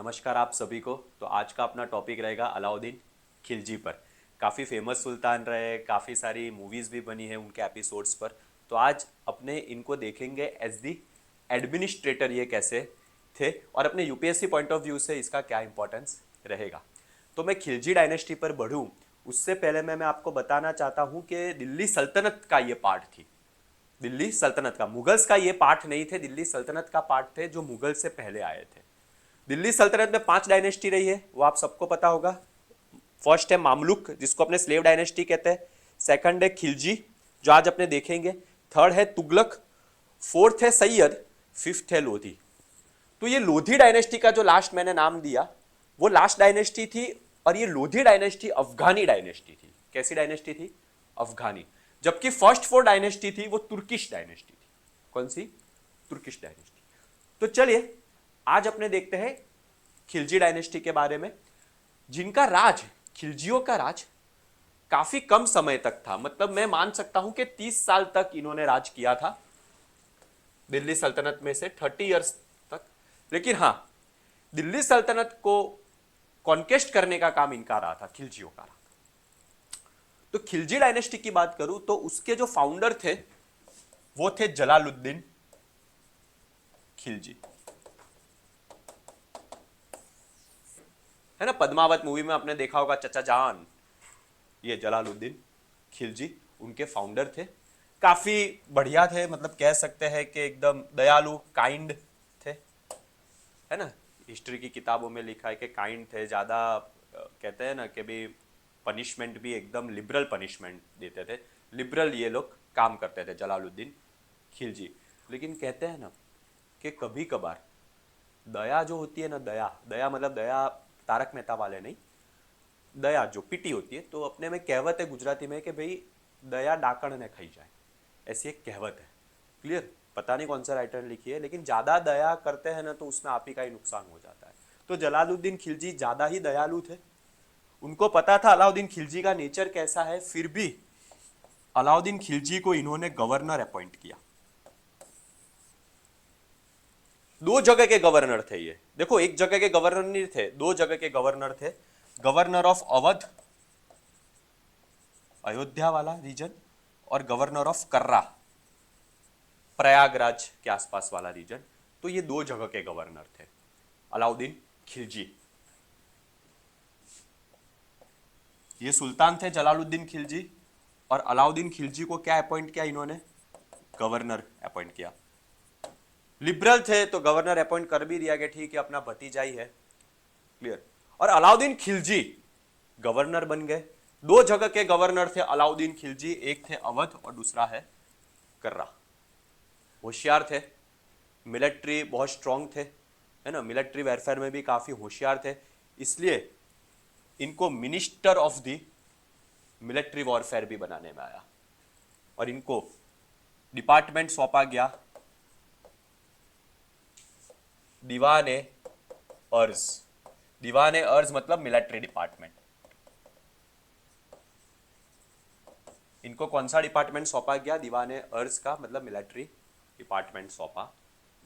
नमस्कार आप सभी को। तो आज का अपना टॉपिक रहेगा अलाउद्दीन खिलजी पर। काफ़ी फेमस सुल्तान रहे, काफ़ी सारी मूवीज़ भी बनी है उनके एपिसोड्स पर। तो आज अपने इनको देखेंगे एज दी एडमिनिस्ट्रेटर ये कैसे थे और अपने यूपीएससी पॉइंट ऑफ व्यू से इसका क्या इंपॉर्टेंस रहेगा। तो मैं खिलजी डायनेस्टी पर बढ़ूँ उससे पहले मैं आपको बताना चाहता हूँ कि दिल्ली सल्तनत का ये पार्ट थी। दिल्ली सल्तनत का, मुगल्स का ये पार्ट नहीं थे, दिल्ली सल्तनत का पार्ट थे जो मुगल से पहले आए थे। दिल्ली सल्तनत में 5 डायनेस्टी रही है, वो आप सबको पता होगा। फर्स्ट है मामलुक जिसको अपने स्लेव डायनेस्टी कहते हैं। सेकंड है खिलजी जो आज अपने देखेंगे। थर्ड है तुगलक। फोर्थ है सैयद। फिफ्थ है लोधी। तो ये लोधी डायनेस्टी का जो लास्ट मैंने नाम दिया वो लास्ट डायनेस्टी थी। और ये लोधी डायनेस्टी अफगानी डायनेस्टी थी। कैसी डायनेस्टी थी? अफगानी। जबकि फर्स्ट 4 डायनेस्टी थी वो तुर्किश डायनेस्टी थी। कौन सी? Turkish dynasty. तो चलिए आज अपने देखते हैं खिलजी डायनेस्टी के बारे में, जिनका राज, खिलजियों का राज काफी कम समय तक था। मतलब मैं मान सकता हूं कि 30 साल तक इन्होंने राज किया था दिल्ली सल्तनत में से, 30 ईयर्स तक। लेकिन हाँ, दिल्ली सल्तनत को कॉन्केस्ट करने का काम इनका रहा था, खिलजियों का रहा था। तो खिलजी डायनेस्टी की बात करूं तो उसके जो फाउंडर थे वो थे जलालुद्दीन खिलजी। है ना, पद्मावत मूवी में आपने देखा होगा चचा जान, ये जलालुद्दीन खिलजी उनके फाउंडर थे। काफी बढ़िया थे, मतलब कह सकते हैं कि एकदम दयालु, काइंड थे। है ना, हिस्ट्री की किताबों में लिखा है कि काइंड थे ज्यादा। कहते हैं ना कि भी पनिशमेंट भी एकदम लिबरल पनिशमेंट देते थे। लिबरल ये लोग काम करते थे जलालुद्दीन खिलजी। लेकिन कहते हैं ना कि कभी कभार दया जो होती है ना, दया दया मतलब दया तारक मेहता वाले नहीं, दया जो पीटी होती है। तो अपने में कहावत है गुजराती में कि भाई दया डाकण ने खाई जाए, ऐसी एक कहावत है। क्लियर? पता नहीं कौन सा राइटर ने लिखी है, लेकिन ज़्यादा दया करते हैं ना तो उसमें आप ही का ही नुकसान हो जाता है। तो जलालुद्दीन खिलजी ज़्यादा ही दयालु थे। उनको पता था अलाउद्दीन खिलजी का नेचर कैसा है, फिर भी अलाउद्दीन खिलजी को इन्होंने गवर्नर अपॉइंट किया। 2 जगह के गवर्नर थे ये। देखो, एक जगह के गवर्नर नहीं थे, 2 जगह के गवर्नर थे। गवर्नर ऑफ अवध, अयोध्या वाला रीजन, और गवर्नर ऑफ कर्रा, प्रयागराज के आसपास वाला रीजन। तो ये 2 जगह के गवर्नर थे अलाउद्दीन खिलजी। ये सुल्तान थे जलालुद्दीन खिलजी। और अलाउद्दीन खिलजी को क्या अपॉइंट किया इन्होंने? गवर्नर अपॉइंट किया। लिबरल थे तो गवर्नर अपॉइंट कर भी दिया कि ठीक है अपना भतीजा ही है। क्लियर? और अलाउद्दीन खिलजी गवर्नर बन गए। 2 जगह के गवर्नर थे अलाउद्दीन खिलजी, एक थे अवध और दूसरा है कर्रा। होशियार थे, मिलिट्री बहुत स्ट्रांग थे। है ना, मिलिट्री वेरफेयर में भी काफी होशियार थे। इसलिए इनको minister of the military warfare भी बनाने में आया। और इनको डिपार्टमेंट सौंपा गया दीवाने अर्ज। दीवाने अर्ज मतलब मिलिट्री डिपार्टमेंट। इनको कौन सा डिपार्टमेंट सौंपा गया? दीवाने अर्ज का मतलब मिलिट्री डिपार्टमेंट सौंपा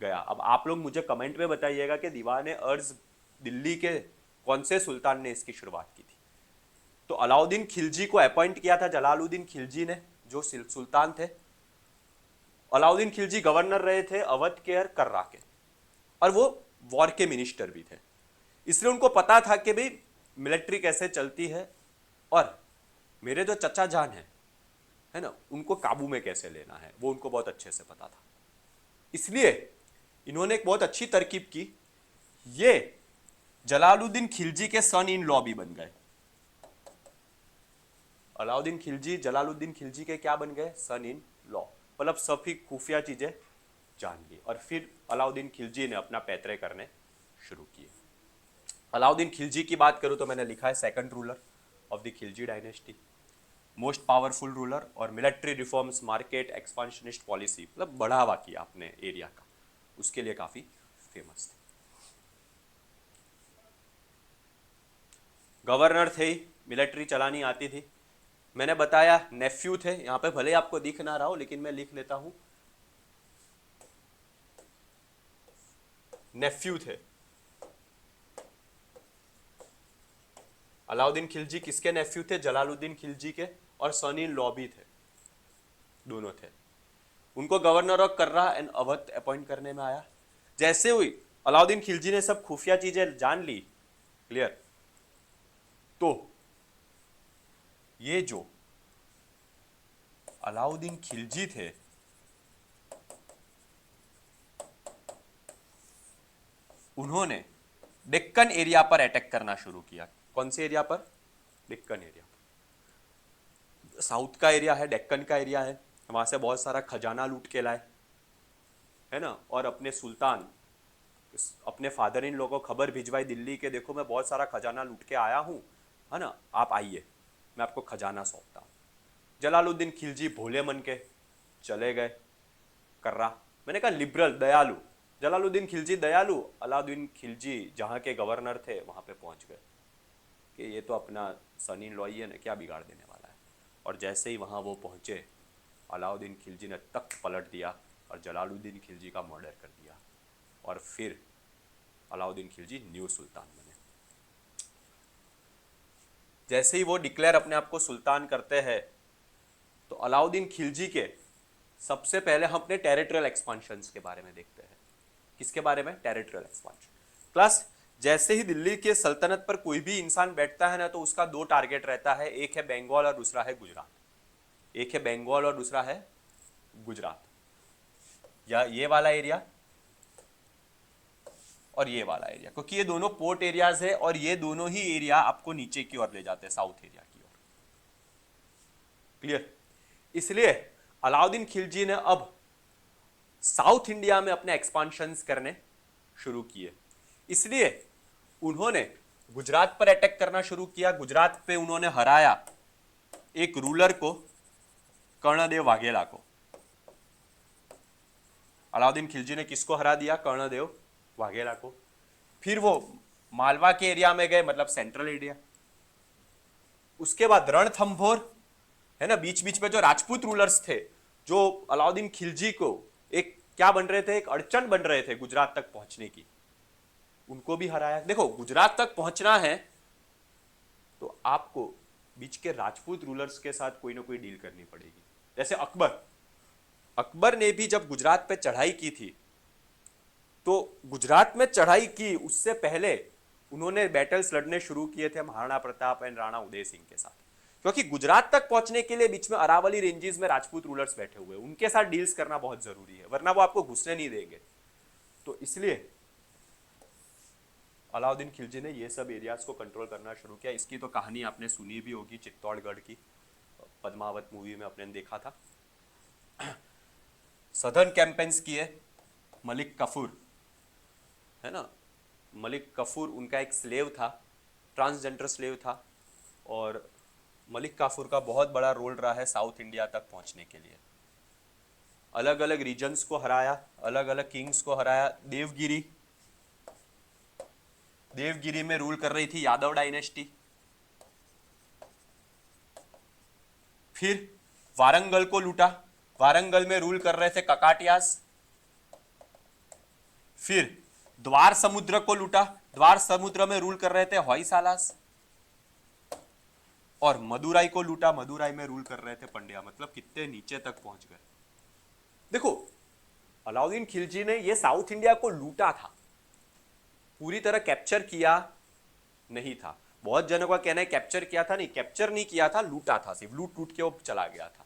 गया। अब आप लोग मुझे कमेंट में बताइएगा कि दीवाने अर्ज दिल्ली के कौन से सुल्तान ने इसकी शुरुआत की थी? तो अलाउद्दीन खिलजी को अपॉइंट किया था जलालुद्दीन खिलजी ने, जो सुल्तान थे। अलाउद्दीन खिलजी गवर्नर रहे थे अवध के और कर्रा के, और वो वॉर के मिनिस्टर भी थे। इसलिए उनको पता था कि भाई मिलिट्री कैसे चलती है और मेरे जो चचा जान है ना, उनको काबू में कैसे लेना है वो उनको बहुत अच्छे से पता था। इसलिए इन्होंने एक बहुत अच्छी तरकीब की। ये जलालुद्दीन खिलजी के सन इन लॉ भी बन गए। अलाउद्दीन खिलजी जलालुद्दीन खिलजी के क्या बन गए? सन इन लॉ। मतलब सभी खुफिया चीजें जान ली। और फिर अलाउद्दीन खिलजी ने अपना पैतरे करने शुरू किए। अलाउद्दीन खिलजी की बात करूं तो मैंने लिखा है second ruler of the Khilji dynasty, most powerful ruler, और military reforms, market expansionist policy, मतलब बढ़ावा किया अपने एरिया का, उसके लिए काफी फेमस थे। गवर्नर थे, मिलिट्री चलानी आती थी। मैंने बताया नेफ्यू थे, यहां पे भले आपको दिख ना रहा हो लेकिन मैं लिख लेता हूं, नेफ्यू थे। अलाउद्दीन खिलजी किसके नेफ्यू थे? जलालुद्दीन खिलजी के, और सन इन लॉ भी थे, दोनों थे। उनको governor of Kara and Awadh appoint करने में आया। जैसे हुई अलाउद्दीन खिलजी ने सब खुफिया चीजें जान ली, क्लियर, तो ये जो अलाउद्दीन खिलजी थे उन्होंने डेक्कन एरिया पर अटैक करना शुरू किया। कौन से एरिया पर? डेक्कन एरिया। साउथ का एरिया है, डेक्कन का एरिया है, वहां से बहुत सारा खजाना लूट के लाए, है ना, और अपने सुल्तान, अपने फादर इन लोगों को खबर भिजवाई दिल्ली के, देखो मैं बहुत सारा खजाना लूट के आया हूँ, है ना, आप आइए, मैं आपको खजाना सौंपता हूँ। जलालुद्दीन खिलजी भोले मन के चले गए कर्रा। मैंने कहा लिबरल, दयालु, जलालुद्दीन खिलजी दयालु, अलाउद्दीन खिलजी जहाँ के गवर्नर थे वहाँ पे पहुँच गए कि ये तो अपना सन इन लॉ ही है ना, क्या बिगाड़ देने वाला है। और जैसे ही वहाँ वो पहुँचे, अलाउद्दीन खिलजी ने तख्त पलट दिया और जलालुद्दीन खिलजी का मर्डर कर दिया, और फिर अलाउद्दीन खिलजी न्यू सुल्तान बने। जैसे ही वो डिक्लेयर अपने आप को सुल्तान करते हैं, तो अलाउद्दीन खिलजी के सबसे पहले हम अपने टेरिटरियल एक्सपांशंस के बारे में देखते हैं। किसके बारे में? टेरिटरियल एक्सपांशन। प्लस जैसे ही दिल्ली के सल्तनत पर कोई भी इंसान बैठता है ना, तो उसका दो टारगेट रहता है, एक है बंगाल और दूसरा है गुजरात। एक है बंगाल और दूसरा है गुजरात, या ये वाला एरिया और ये वाला एरिया, क्योंकि ये दोनों पोर्ट एरियाज है और ये दोनों ही एरिया आपको नीचे की ओर ले जाते हैं, साउथ एरिया की ओर। क्लियर? इसलिए अलाउद्दीन खिलजी ने अब साउथ इंडिया में अपने एक्सपांशंस करने शुरू किए। इसलिए उन्होंने गुजरात पर अटैक करना शुरू किया। गुजरात पे उन्होंने हराया एक रूलर को, कर्णदेव वाघेला को। अलाउद्दीन खिलजी ने किसको हरा दिया? कर्णदेव वाघेला को। फिर वो मालवा के एरिया में गए, मतलब सेंट्रल एरिया। उसके बाद रणथंभौर, है ना, बीच बीच में जो राजपूत रूलर्स थे, जो अलाउद्दीन खिलजी को एक क्या बन रहे थे, एक अड़चन बन रहे थे गुजरात तक पहुंचने की, उनको भी हराया। देखो, गुजरात तक पहुंचना है तो आपको बीच के राजपूत रूलर्स के साथ कोई ना कोई डील करनी पड़ेगी। जैसे अकबर ने भी जब गुजरात पे चढ़ाई की थी, तो गुजरात में चढ़ाई की उससे पहले उन्होंने बैटल्स लड़ने शुरू किए थे महाराणा प्रताप एंड राणा उदय सिंह के साथ, क्योंकि गुजरात तक पहुंचने के लिए बीच में अरावली रेंजेस में राजपूत रूलर्स बैठे हुए, उनके साथ डील्स करना बहुत जरूरी है, वरना वो आपको घुसने नहीं देंगे। तो इसलिए अलाउद्दीन खिलजी ने ये सब एरियाज को कंट्रोल करना शुरू किया। इसकी तो कहानी आपने सुनी भी होगी, चित्तौड़गढ़ की, पद्मावत मूवी में आपने देखा था। सदर्न कैंपेन्स किए मलिक कफूर, है ना, मलिक कफूर उनका एक स्लेव था, ट्रांसजेंडर स्लेव था, और मलिक काफूर का बहुत बड़ा रोल रहा है साउथ इंडिया तक पहुंचने के लिए। अलग अलग रीजन्स को हराया, अलग अलग किंग्स को हराया। देवगिरी में रूल कर रही थी यादव डायनेस्टी। फिर वारंगल को लूटा, वारंगल में रूल कर रहे थे ककाटियास। फिर द्वार समुद्र को लूटा, द्वार समुद्र में रूल कर रहे थे होयसालास। और मदुराई को लूटा, मदुराई में रूल कर रहे थे पंड्या। मतलब कितने नीचे तक पहुंच गए। देखो, अलाउद्दीन खिलजी ने ये साउथ इंडिया को लूटा था, पूरी तरह कैप्चर किया नहीं था। बहुत जनों का कहना है कैप्चर किया था, नहीं, कैप्चर नहीं किया था, लूटा था, सिर्फ लूट लूट के वो चला गया था।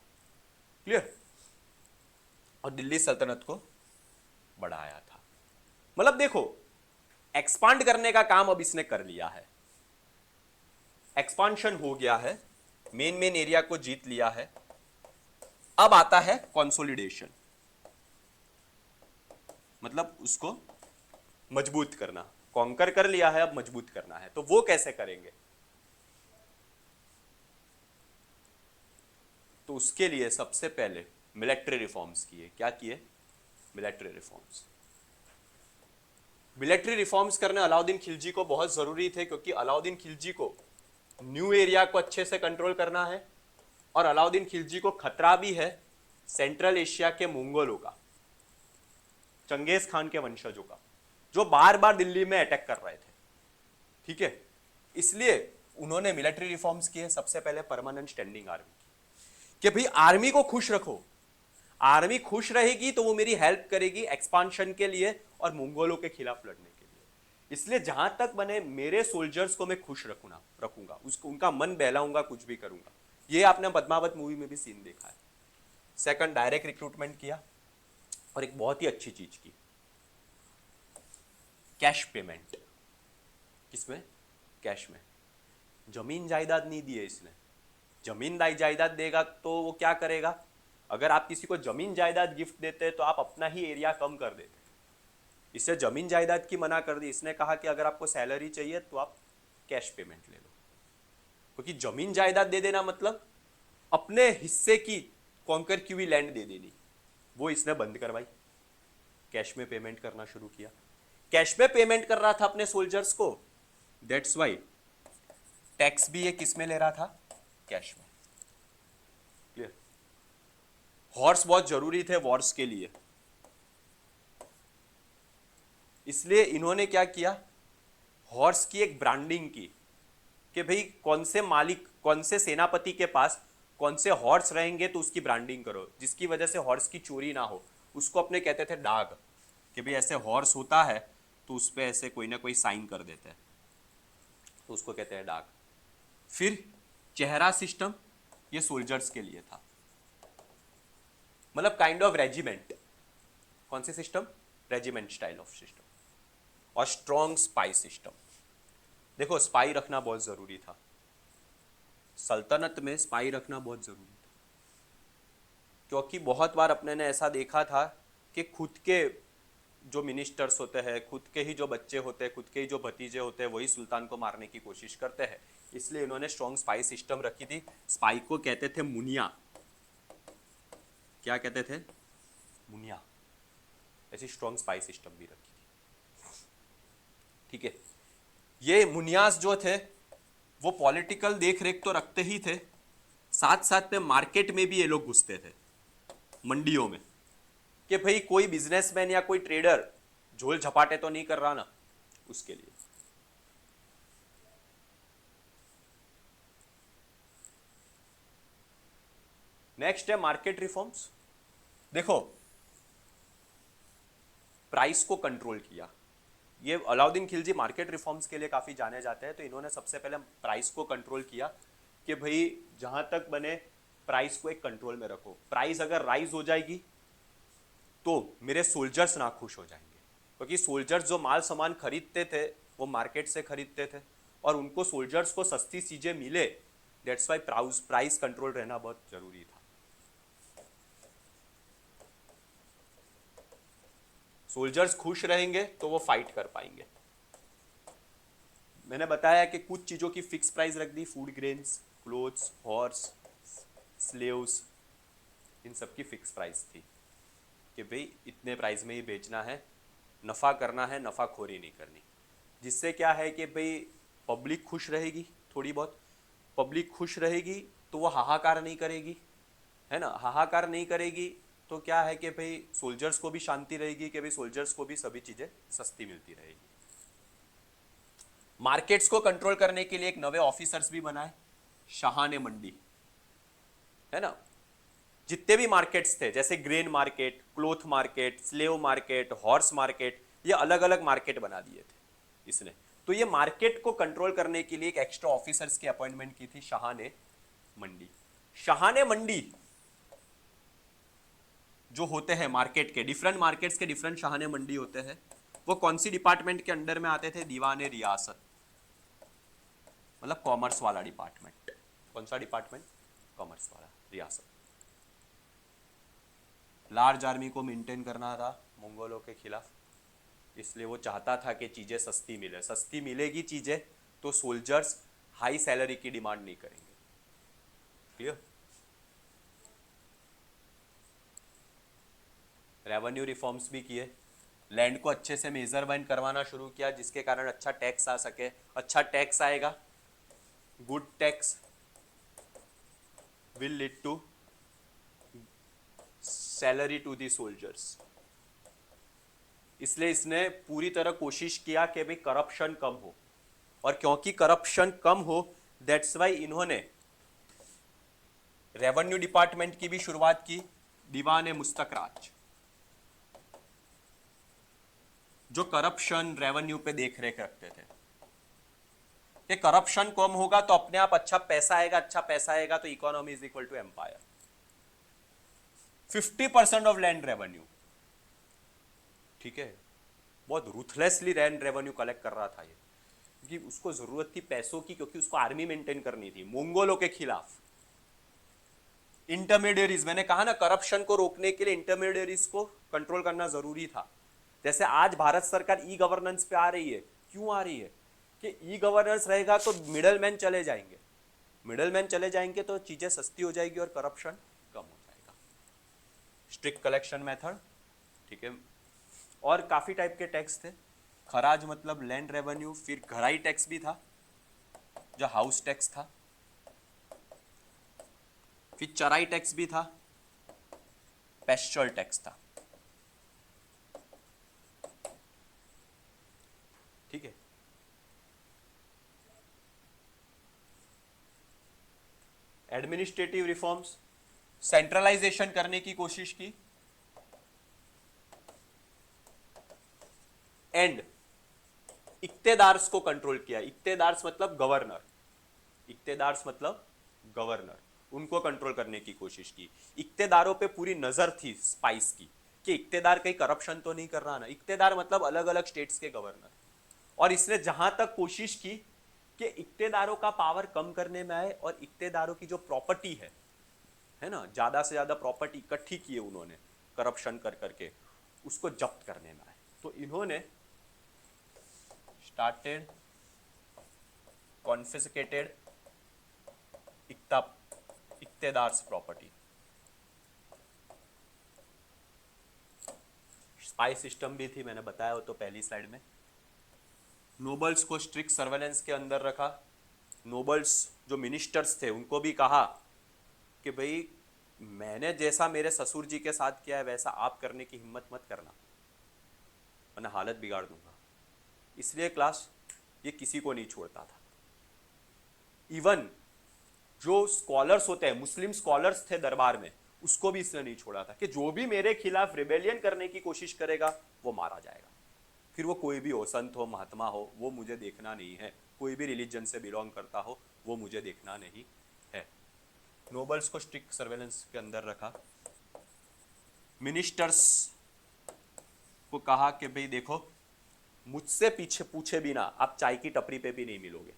क्लियर? और दिल्ली सल्तनत को बढ़ाया था। मतलब देखो, एक्सपांड करने का काम अब इसने कर लिया है, एक्सपांशन हो गया है, मेन एरिया को जीत लिया है। अब आता है कंसोलिडेशन, मतलब उसको मजबूत करना। कॉन्कर कर लिया है, अब मजबूत करना है। तो वो कैसे करेंगे? तो उसके लिए सबसे पहले मिलिट्री रिफॉर्म्स किए। क्या किए? Military reforms. मिलिट्री रिफॉर्म्स करने अलाउद्दीन खिलजी को बहुत जरूरी थे, क्योंकि अलाउद्दीन खिलजी को न्यू एरिया को अच्छे से कंट्रोल करना है, और अलाउद्दीन खिलजी को खतरा भी है सेंट्रल एशिया के मंगोलों का, चंगेज खान के वंशजों का, जो बार बार दिल्ली में अटैक कर रहे थे। ठीक है, इसलिए उन्होंने मिलिट्री रिफॉर्म्स किए, सबसे पहले परमानेंट स्टैंडिंग आर्मी कि भाई आर्मी को खुश रखो, आर्मी खुश रहेगी तो वो मेरी हेल्प करेगी एक्सपांशन के लिए और मंगोलों के खिलाफ लड़ने के लिए। इसलिए जहां तक बने मेरे सोल्जर्स को मैं खुश रखूंगा, उसको उनका मन बहलाऊंगा, कुछ भी करूंगा। ये आपने पद्मावत मूवी में भी सीन देखा है। सेकंड, डायरेक्ट रिक्रूटमेंट किया और एक बहुत ही अच्छी चीज की, कैश पेमेंट। किसमें? कैश में। जमीन जायदाद नहीं दी है इसने। जमीन जायदाद देगा तो वो क्या करेगा? अगर आप किसी को जमीन जायदाद गिफ्ट देते हैं तो आप अपना ही एरिया कम कर देते हैं। इससे जमीन जायदाद की मना कर दी। इसने कहा कि अगर आपको सैलरी चाहिए तो आप कैश पेमेंट ले लो, क्योंकि जमीन जायदाद दे देना मतलब अपने हिस्से की कॉन्कर की हुई लैंड दे देनी, वो इसने बंद करवाई। कैश में पेमेंट करना शुरू किया। कैश में पेमेंट कर रहा था अपने सोल्जर्स को, दैट्स वाई टैक्स भी ये किस में ले रहा था? कैश में। क्लियर? हॉर्स बहुत जरूरी थे वॉर्स के लिए, इसलिए इन्होंने क्या किया, हॉर्स की एक ब्रांडिंग की कि भाई कौन से मालिक, कौन से सेनापति के पास कौन से हॉर्स रहेंगे तो उसकी ब्रांडिंग करो, जिसकी वजह से हॉर्स की चोरी ना हो। उसको अपने कहते थे डाग, कि भाई ऐसे हॉर्स होता है तो उस पर ऐसे कोई ना कोई साइन कर देते हैं, तो उसको कहते हैं डाग। फिर चेहरा सिस्टम, ये सोल्जर्स के लिए था, मतलब काइंड ऑफ रेजिमेंट। कौन से system? Regiment style of system. और स्ट्रॉन्ग स्पाई सिस्टम। देखो स्पाई रखना बहुत जरूरी था, सल्तनत में स्पाई रखना बहुत जरूरी था, क्योंकि बहुत बार अपने ने ऐसा देखा था कि खुद के जो मिनिस्टर्स होते हैं, खुद के ही जो बच्चे होते हैं, खुद के ही जो भतीजे होते हैं, वही सुल्तान को मारने की कोशिश करते हैं। इसलिए इन्होंने स्ट्रॉन्ग स्पाई सिस्टम रखी थी। स्पाई को कहते थे मुनिया। क्या कहते थे? मुनिया। ऐसी स्ट्रॉन्ग स्पाई सिस्टम भी रखी थी। ठीक है, ये मुनियास जो थे वो पॉलिटिकल देख रेख तो रखते ही थे, साथ साथ में मार्केट में भी ये लोग घुसते थे, मंडियों में, कि भाई कोई बिजनेसमैन या कोई ट्रेडर झोल झपाटे तो नहीं कर रहा ना, उसके लिए। नेक्स्ट है मार्केट रिफॉर्म्स। देखो प्राइस को कंट्रोल किया। ये अलाउद्दीन खिलजी मार्केट रिफॉर्म्स के लिए काफी जाने जाते हैं, तो इन्होंने सबसे पहले प्राइस को कंट्रोल किया कि भाई जहां तक बने प्राइस को एक कंट्रोल में रखो। प्राइस अगर राइज हो जाएगी तो मेरे सोल्जर्स ना खुश हो जाएंगे, क्योंकि सोल्जर्स जो माल सामान खरीदते थे वो मार्केट से खरीदते थे और उनको सोल्जर्स को सस्ती चीजें मिले। दैट्स वाई प्राइस कंट्रोल रहना बहुत जरूरी था। सोल्जर्स खुश रहेंगे तो वो फाइट कर पाएंगे। मैंने बताया कि कुछ चीजों की फिक्स प्राइस रख दी, food grains, clothes, horse, slaves, इन सब की फिक्स प्राइस थी कि भाई इतने प्राइस में ही बेचना है, नफ़ा करना है, नफ़ाखोरी नहीं करनी। जिससे क्या है कि भाई पब्लिक खुश रहेगी, थोड़ी बहुत पब्लिक खुश रहेगी तो वो हाहाकार नहीं करेगी, है ना। हाहाकार नहीं करेगी तो क्या है कि भाई सोल्जर्स को भी शांति रहेगी, कि भाई सोल्जर्स को भी सभी चीज़ें सस्ती मिलती रहेगी। मार्केट्स को कंट्रोल करने के लिए एक नवे ऑफिसर्स भी बनाए, शाहाने मंडी, है ना। जितने भी मार्केट्स थे, जैसे grain market, cloth market, slave market, horse market, ये अलग अलग मार्केट बना दिए थे इसने। तो ये मार्केट को कंट्रोल करने के लिए एक एक्स्ट्रा ऑफिसर्स की अपॉइंटमेंट की थी, शाहाने मंडी। शाहाने मंडी जो होते हैं मार्केट के, डिफरेंट मार्केट्स के डिफरेंट शाहाने मंडी होते हैं, वो कौन सी डिपार्टमेंट के अंडर में आते थे? दीवाने रियासत, मतलब कॉमर्स वाला डिपार्टमेंट। कौन सा डिपार्टमेंट? कॉमर्स वाला, रियासत। लार्ज आर्मी को मेंटेन करना था मंगोलों के खिलाफ, इसलिए वो चाहता था कि चीज़ें सस्ती मिले। सस्ती मिलेगी चीज़ें तो सोल्जर्स हाई सैलरी की डिमांड नहीं करेंगे। क्लियर? रेवेन्यू रिफॉर्म्स भी किए, लैंड को अच्छे से मेजरमेंट करवाना शुरू किया, जिसके कारण अच्छा टैक्स आ सके। अच्छा टैक्स आएगा, good tax will lead to salary to the soldiers. इसलिए इसने पूरी तरह कोशिश किया कि भाई करप्शन कम हो, और क्योंकि करप्शन कम हो दैट्स वाई इन्होंने रेवेन्यू डिपार्टमेंट की भी शुरुआत की, दीवान मुस्तक राज, जो करप्शन रेवेन्यू पे देख रेख रखते थे कि करप्शन कम होगा तो अपने आप अच्छा पैसा आएगा, अच्छा पैसा आएगा तो economy is equal to empire. 50% of land revenue, ठीक है, बहुत रूथलेसली लैंड रेवेन्यू कलेक्ट कर रहा था ये, क्योंकि उसको जरूरत थी पैसों की, क्योंकि उसको आर्मी मेंटेन करनी थी मंगोलों के खिलाफ। इंटरमीडियरीज, मैंने कहा ना करप्शन को रोकने के लिए इंटरमीडियरीज को कंट्रोल करना जरूरी था। जैसे आज भारत सरकार ई गवर्नेंस पे आ रही है, क्यों आ रही है कि ई गवर्नेंस रहेगा तो मिडल मैन चले जाएंगे, मिडल मैन चले जाएंगे तो चीजें सस्ती हो जाएगी और करप्शन कम हो जाएगा। स्ट्रिक्ट कलेक्शन मेथड, ठीक है, और काफी टाइप के टैक्स थे। खराज मतलब लैंड रेवेन्यू, फिर घराई टैक्स भी था जो हाउस टैक्स था, फिर चराई टैक्स भी था, पेस्चर टैक्स था, ठीक है। एडमिनिस्ट्रेटिव रिफॉर्म्स, सेंट्रलाइजेशन करने की कोशिश की, एंड इक्तेदार्स को कंट्रोल किया। इक्तेदार्स मतलब गवर्नर, इक्तेदार्स मतलब गवर्नर, उनको कंट्रोल करने की कोशिश की। इक्तेदारों पे पूरी नजर थी स्पाइस की कि इक्तेदार कहीं करप्शन तो नहीं कर रहा ना। इक्तेदार मतलब अलग अलग स्टेट्स के गवर्नर। और इसने जहां तक कोशिश की कि इक्तेदारों का पावर कम करने में आए और इक्तेदारों की जो प्रॉपर्टी है ना, ज्यादा से ज्यादा प्रॉपर्टी इकट्ठी की है उन्होंने करप्शन कर करके, उसको जब्त करने में आए। तो इन्होंने स्टार्टेड कॉन्फिस्केटेड इक्तेदार्स प्रॉपर्टी। स्पाई सिस्टम भी थी, मैंने बताया हो तो पहली स्लाइड में। नोबल्स को स्ट्रिक्ट सर्वेलेंस के अंदर रखा। नोबल्स जो मिनिस्टर्स थे उनको भी कहा कि भाई मैंने जैसा मेरे ससुर जी के साथ किया है वैसा आप करने की हिम्मत मत करना, वरना हालत बिगाड़ दूंगा। इसलिए क्लास ये किसी को नहीं छोड़ता था। इवन जो स्कॉलर्स होते हैं, मुस्लिम स्कॉलर्स थे दरबार में, उसको भी इसने नहीं छोड़ा था कि जो भी मेरे खिलाफ रिबेलियन करने की कोशिश करेगा वो मारा जाएगा। फिर वो कोई भी हो, संत हो, महात्मा हो, वो मुझे देखना नहीं है। कोई भी रिलीजन से बिलोंग करता हो वो मुझे देखना नहीं है। नोबल्स को स्ट्रिक्ट सर्वेलेंस के अंदर रखा। मिनिस्टर्स को कहा कि भाई देखो, मुझसे पीछे पूछे बिना आप चाय की टपरी पे भी नहीं मिलोगे।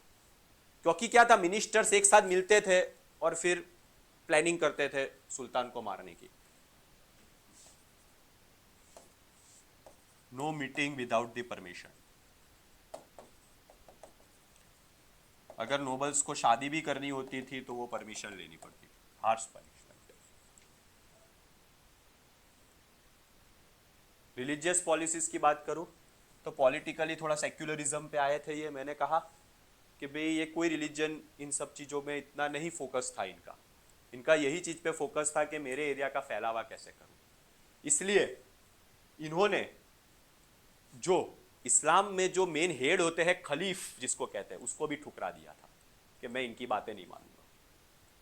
क्योंकि क्या था, मिनिस्टर्स एक साथ मिलते थे और फिर प्लानिंग करते थे सुल्तान को मारने की। No meeting without the permission. अगर नोबल्स को शादी भी करनी होती थी तो वो परमिशन लेनी पड़ती थी। Harsh punishment. रिलीजियस पॉलिसीज की बात करूं तो पॉलिटिकली थोड़ा सेक्युलरिज्म पे आए थे ये। मैंने कहा कि भाई ये कोई रिलीजन इन सब चीज़ों में इतना नहीं फोकस था इनका। इनका यही चीज़ पे फोकस था कि मेरे एरिया का फैलावा कैसे करूं। इसलिए इन्होंने जो इस्लाम में जो मेन हेड होते हैं, खलीफ जिसको कहते हैं, उसको भी ठुकरा दिया था कि मैं इनकी बातें नहीं मानूंगा।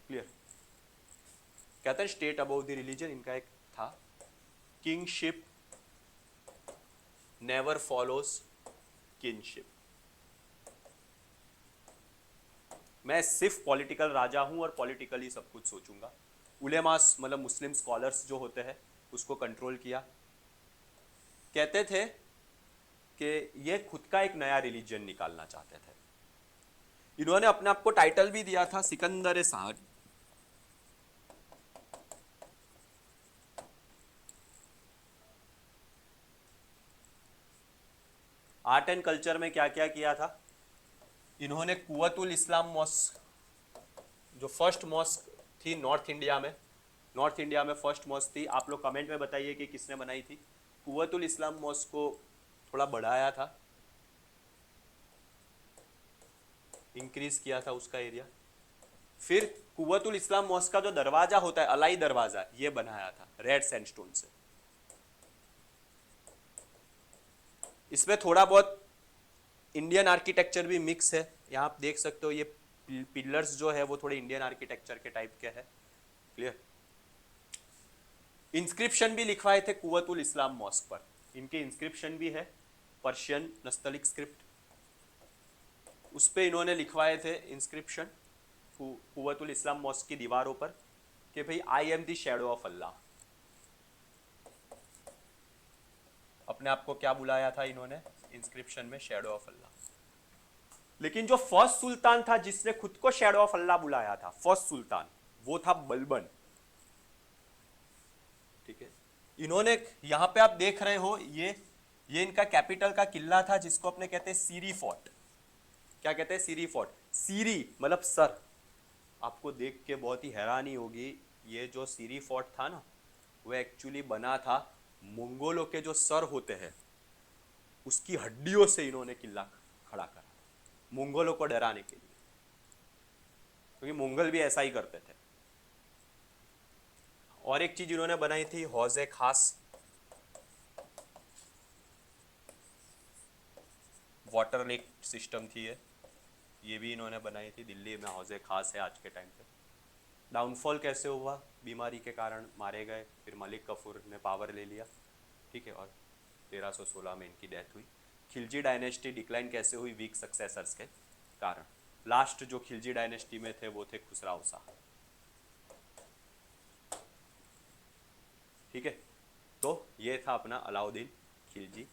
क्लियर? कहते हैं स्टेट अबव द रिलीजन, इनका एक था। Kingship never follows kinship. मैं सिर्फ पॉलिटिकल राजा हूं और पॉलिटिकली सब कुछ सोचूंगा। उलेमास मतलब मुस्लिम स्कॉलर्स जो होते हैं उसको कंट्रोल किया। कहते थे कि ये खुद का एक नया रिलीजन निकालना चाहते थे। इन्होंने अपने आप को टाइटल भी दिया था सिकंदर साहब। आर्ट एंड कल्चर में क्या क्या किया था इन्होंने? कुव्वतुल इस्लाम मॉस्क, जो फर्स्ट मॉस्क थी नॉर्थ इंडिया में, नॉर्थ इंडिया में फर्स्ट मॉस्क थी। आप लोग कमेंट में बताइए कि किसने बनाई थी। कुव्वतुल इस्लाम मॉस्क को थोड़ा बढ़ाया था, इंक्रीज किया था उसका एरिया। फिर कुव्वतुल इस्लाम मॉस्क का जो दरवाजा होता है, अलाई दरवाजा, ये बनाया था रेड सैंडस्टोन से। इसमें थोड़ा बहुत इंडियन आर्किटेक्चर भी मिक्स है। यहाँ आप देख सकते हो, ये पिलर्स जो है वो थोड़े इंडियन आर्किटेक्चर के टाइप के है। क्लियर। इंस्क्रिप्शन भी लिखवाए थे कुव्वतुल इस्लाम मॉस्क पर, इनके इंस्क्रिप्शन भी है पर्शियन नस्तलिक स्क्रिप्ट, उस पे इन्होंने लिखवाए थे इंस्क्रिप्शन कुव्वतुल इस्लाम मॉस्क की दीवारों पर कि भाई I am the shadow of Allah. अपने आप को क्या बुलाया था इन्होंने इंस्क्रिप्शन में? Shadow of Allah. लेकिन जो फर्स्ट सुल्तान था जिसने खुद को शैडो ऑफ अल्लाह बुलाया था, फर्स्ट सुल्तान, वो था बलबन। ठीक है। इन्होंने, यहां पे आप देख रहे हो, ये इनका कैपिटल का किला था जिसको अपने कहते हैं सीरी फोर्ट। क्या कहते हैं? सीरी फोर्ट। सीरी मतलब सर। आपको देख के बहुत ही हैरानी होगी, ये जो सीरी फोर्ट था ना, वो एक्चुअली बना था मंगोलों के जो सर होते हैं उसकी हड्डियों से इन्होंने किला खड़ा करा था, मंगोलों को डराने के लिए, क्योंकि मंगोल भी ऐसा ही करते थे। और एक चीज इन्होंने बनाई थी, हौजे खास, वाटर लेक सिस्टम थी ये भी इन्होंने बनाई थी। दिल्ली में हौजे खास है आज के टाइम पे। डाउनफॉल कैसे हुआ? बीमारी के कारण मारे गए, फिर मलिक कफूर ने पावर ले लिया। ठीक है। और 1316 में इनकी डेथ हुई। खिलजी डायनेस्टी डिक्लाइन कैसे हुई? वीक सक्सेसर्स के कारण। लास्ट जो खिलजी डायनेस्टी में थे वो थे खुसराव शाह। ठीक है। तो ये था अपना अलाउद्दीन खिलजी।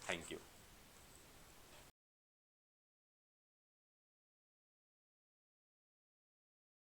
Thank you.